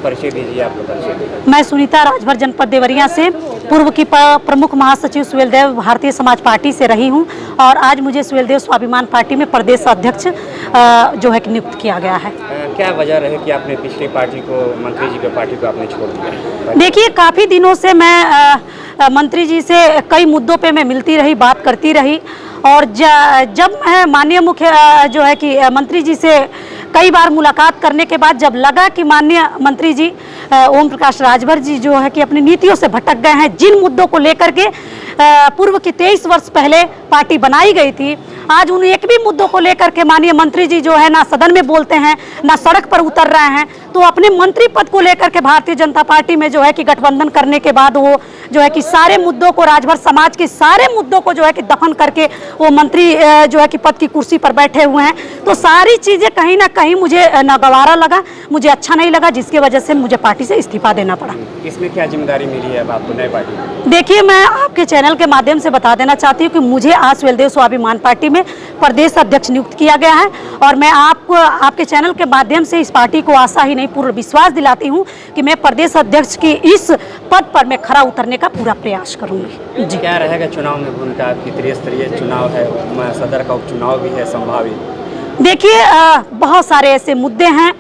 परिचय दीजिए, आपका परिचय। मैं सुनीता, राजभर जनपद देवरिया से पूर्व की प्रमुख महासचिव सुहेलदेव भारतीय समाज पार्टी से रही हूं और आज मुझे सुहेलदेव स्वाभिमान पार्टी में प्रदेश अध्यक्ष जो है कि नियुक्त किया गया है। क्या वजह रहे कि आपने पिछली पार्टी को, मंत्री जी की पार्टी को आपने छोड़ दिया? देखिए, काफ़ी दिनों से मैं मंत्री जी से कई मुद्दों पे मैं मिलती रही, बात करती रही और जब मैं माननीय मुख्य जो है कि मंत्री जी से कई बार मुलाकात करने के बाद जब लगा कि माननीय मंत्री जी ओम प्रकाश राजभर जी जो है कि अपनी नीतियों से भटक गए हैं, जिन मुद्दों को लेकर के पूर्व की 23 वर्ष पहले पार्टी बनाई गई थी, आज उन एक भी मुद्दों को लेकर के माननीय मंत्री जी जो है ना सदन में बोलते हैं, ना सड़क पर उतर रहे हैं, तो अपने मंत्री पद को लेकर के भारतीय जनता पार्टी में जो है कि गठबंधन करने के बाद वो जो है कि सारे मुद्दों को, राजभर समाज के सारे मुद्दों को जो है कि दफन करके वो मंत्री जो है कि पद की कुर्सी पर बैठे हुए हैं। तो सारी चीज़ें कहीं ना कहीं मुझे नागवारा लगा, मुझे अच्छा नहीं लगा, जिसकी वजह से मुझे पार्टी से इस्तीफा देना पड़ा। इसमें क्या जिम्मेदारी मिली है अब आपको नई पार्टी में? देखिए, मैं आपके चैनल के माध्यम से बता देना चाहती हूँ कि मुझे आज सुहेलदेव स्वाभिमान पार्टी में प्रदेश अध्यक्ष नियुक्त किया गया है और मैं आपको आपके चैनल के माध्यम से इस पार्टी को आशा ही नहीं पूर्ण विश्वास दिलाती हूँ कि मैं प्रदेश अध्यक्ष की इस पद पर मैं खरा उतरने का पूरा प्रयास करूँगी। जी, क्या रहेगा चुनाव में भूमिका आपकी? त्रिस्तरीय चुनाव है, सदर का उपचुनाव भी है संभावित। देखिए, बहुत सारे ऐसे मुद्दे हैं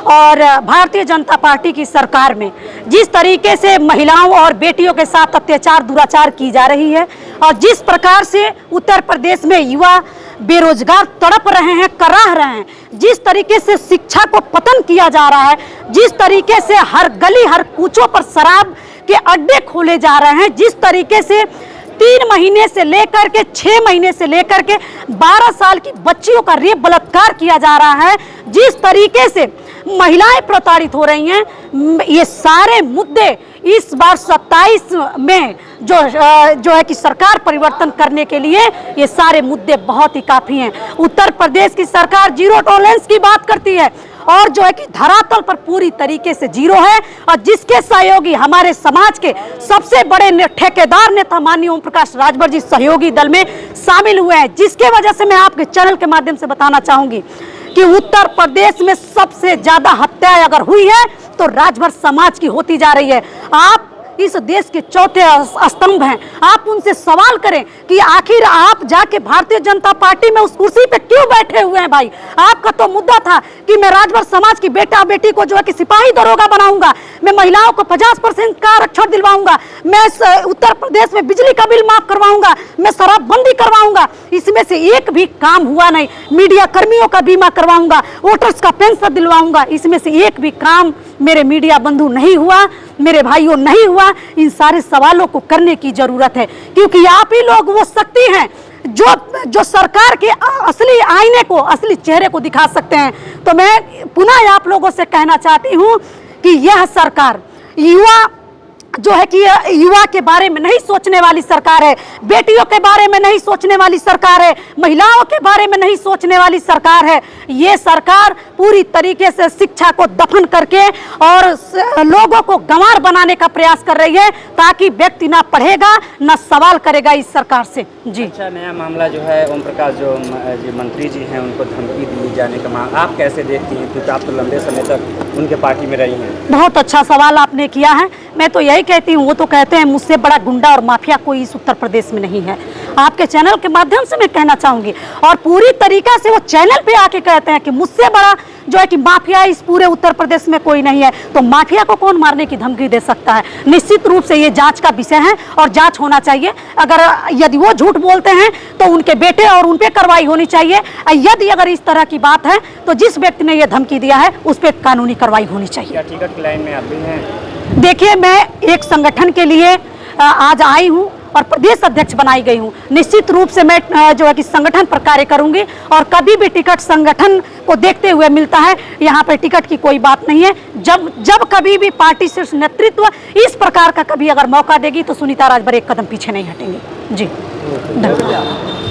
और भारतीय जनता पार्टी की सरकार में जिस तरीके से महिलाओं और बेटियों के साथ अत्याचार दुराचार की जा रही है और जिस प्रकार से उत्तर प्रदेश में युवा बेरोजगार तड़प रहे हैं, कराह रहे हैं, जिस तरीके से शिक्षा को पतन किया जा रहा है, जिस तरीके से हर गली हर कूचों पर शराब के अड्डे खोले जा रहे हैं, जिस तरीके से 3 महीने से लेकर के 6 महीने से लेकर के 12 साल की बच्चियों का रेप बलात्कार किया जा रहा है, जिस तरीके से महिलाएं प्रताड़ित हो रही हैं, ये सारे मुद्दे इस बार 27 में जो है कि सरकार परिवर्तन करने के लिए ये सारे मुद्दे बहुत ही काफ़ी हैं। उत्तर प्रदेश की सरकार जीरो टॉलरेंस की बात करती है और जो है कि धरातल पर पूरी तरीके से जीरो है और जिसके सहयोगी हमारे समाज के सबसे बड़े ठेकेदार नेता माननीय ओम प्रकाश राजभर जी सहयोगी दल में शामिल हुए हैं, जिसके वजह से मैं आपके चैनल के माध्यम से बताना चाहूंगी कि उत्तर प्रदेश में सबसे ज्यादा हत्याएं अगर हुई है तो राजभर समाज की होती जा रही है। आप इस देश के चौथे स्तंभ हैं, आप उनसे सवाल करें कि आखिर आप जाके भारतीय जनता पार्टी में उस कुर्सी पे क्यों बैठे हुए हैं? भाई, आपका तो मुद्दा था कि मैं राजभर समाज की बेटा बेटी को जो है कि सिपाही दरोगा बनाऊंगा, मैं महिलाओं को 50% का आरक्षण दिलवाऊंगा, मैं उत्तर प्रदेश में बिजली का बिल माफ करवाऊंगा, मैं शराबबंदी करवाऊंगा। इसमें से एक भी काम हुआ नहीं। मीडिया कर्मियों का बीमा करवाऊंगा, वोटर्स का पेंशन दिलवाऊंगा, इसमें से एक भी काम मेरे मीडिया बंधु नहीं हुआ, मेरे भाइयों नहीं हुआ। इन सारे सवालों को करने की जरूरत है क्योंकि आप ही लोग वो शक्ति हैं जो सरकार के असली आईने को, असली चेहरे को दिखा सकते हैं। तो मैं पुनः आप लोगों से कहना चाहती हूं कि यह सरकार जो है कि युवा के बारे में नहीं सोचने वाली सरकार है, बेटियों के बारे में नहीं सोचने वाली सरकार है, महिलाओं के बारे में नहीं सोचने वाली सरकार है। ये सरकार पूरी तरीके से शिक्षा को दफन करके और लोगों को गंवार बनाने का प्रयास कर रही है ताकि व्यक्ति ना पढ़ेगा ना सवाल करेगा इस सरकार से। जी, अच्छा, नया मामला जो है ओम प्रकाश जो मंत्री जी हैं उनको धमकी दिए जाने का आप कैसे देखती हैं? क्योंकि आप तो लंबे समय तक उनके पार्टी में रही हैं। बहुत अच्छा सवाल आपने किया है। मैं तो यही कहती हूँ, वो तो कहते हैं मुझसे बड़ा गुंडा और माफिया कोई इस उत्तर प्रदेश में नहीं है। आपके चैनल के माध्यम से मैं कहना चाहूंगी और पूरी तरीका से वो चैनल पे आके कहते हैं कि मुझसे बड़ा जो है कि माफिया इस पूरे उत्तर प्रदेश में कोई नहीं है। तो माफिया को कौन मारने की धमकी दे सकता है? निश्चित रूप से ये जांच का विषय है और जांच होना चाहिए। अगर यदि वो झूठ बोलते हैं तो उनके बेटे और उन पे कार्रवाई होनी चाहिए। यदि अगर इस तरह की बात है तो जिस व्यक्ति ने यह धमकी दिया है उस पर कानूनी कार्रवाई होनी चाहिए। क्या टिकट की लाइन में आप भी हैं? देखिए, मैं एक संगठन के लिए आज आई हूँ और प्रदेश अध्यक्ष बनाई गई हूँ। निश्चित रूप से मैं जो है कि संगठन पर कार्य करूंगी और कभी भी टिकट संगठन को देखते हुए मिलता है, यहाँ पर टिकट की कोई बात नहीं है। जब कभी भी पार्टी शीर्ष नेतृत्व इस प्रकार का कभी अगर मौका देगी तो सुनीता राजभर एक कदम पीछे नहीं हटेंगे। जी, धन्यवाद।